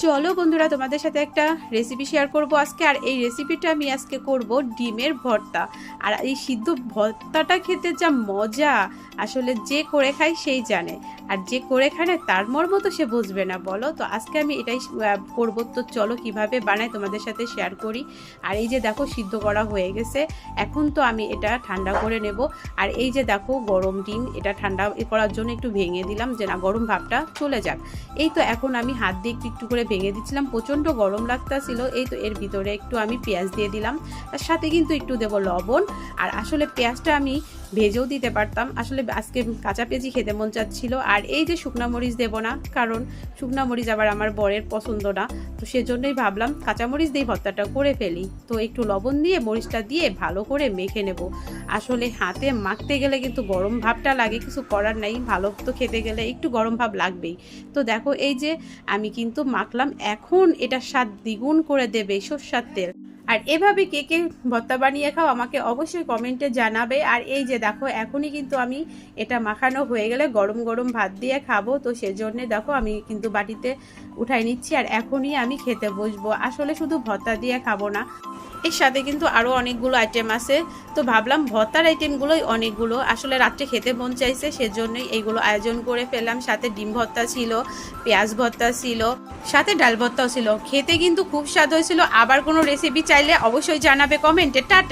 চলো বন্ধুরা, তোমাদের সাথে একটা রেসিপি শেয়ার করব আজকে। আর এই রেসিপিটা আমি আজকে করব ডিমের ভর্তা। আর এই সিদ্ধ ভর্তাটা খেতে যা মজা, আসলে যে করে খায় সেই জানে, আর যে করে খায় না তার মর্ম তো সে বুঝবে না, বলো। তো আজকে আমি এটাই করব। তো চলো কিভাবে বানাই তোমাদের সাথে শেয়ার করি। আর এই যে দেখো সিদ্ধ করা হয়ে গেছে, এখন তো আমি এটা ঠান্ডা করে নেব। আর এই যে দেখো গরম ডিম, এটা ঠান্ডা করার জন্য একটু ভেঙে দিলাম যে না গরম ভাবটা চলে যাক। এই তো এখন আমি হাত দিয়ে একটু একটু করে ভেঙে দিচ্ছিলাম, প্রচণ্ড গরম লাগতেছিল। এই তো এর ভিতরে একটু আমি পেঁয়াজ দিয়ে দিলাম, তার সাথে কিন্তু একটু দেবো লবণ। আর আসলে পেঁয়াজটা আমি ভেজেও দিতে পারতাম, আসলে আজকে কাঁচা পেঁয়াজি খেতে মন চাচ্ছিল। আর এই যে শুকনা মরিচ দেবো না, কারণ শুকনা মরিচ আবার আমার বরের পছন্দ না, তো সেজন্যই ভাবলাম কাঁচা মরিচ দিয়ে ভর্তাটা করে ফেলি। তো একটু লবণ দিয়ে মরিচটা দিয়ে ভালো করে মেখে নেব। আসলে হাতে মাখতে গেলে কিন্তু গরম ভাবটা লাগে, কিছু করার নাই, ভালো তো খেতে গেলে একটু গরম ভাব লাগবেই। তো দেখো এই যে আমি কিন্তু মাখলাম, এখন এটা স্বাদ দ্বিগুণ করে দেবে সরষের তেল। আর এভাবে কে কে ভর্তা বানিয়ে খাও আমাকে অবশ্যই কমেন্টে জানাবে। আর এই যে দেখো এখনই কিন্তু আমি এটা মাখানো হয়ে গেলে গরম গরম ভাত দিয়ে খাবো, তো সেজন্যে দেখো আমি কিন্তু বাটিতে উঠাই নিচ্ছি। আর এখনই আমি খেতে বসবো। আসলে শুধু ভর্তা দিয়ে খাবো না, এর সাথে কিন্তু আরও অনেকগুলো আইটেম আছে। তো ভাবলাম ভর্তার আইটেমগুলোই অনেকগুলো, আসলে রাত্রে খেতে মন চাইছে, সেজন্যই এইগুলো আয়োজন করে ফেললাম। সাথে ডিম ভর্তা ছিল, পেঁয়াজ ভর্তা ছিল, সাথে ডাল ভর্তাও ছিল। খেতে কিন্তু খুব স্বাদ হয়েছিল। আবার কোনো রেসিপি চাইলে অবশ্যই জানাবে কমেন্টে। টাটা।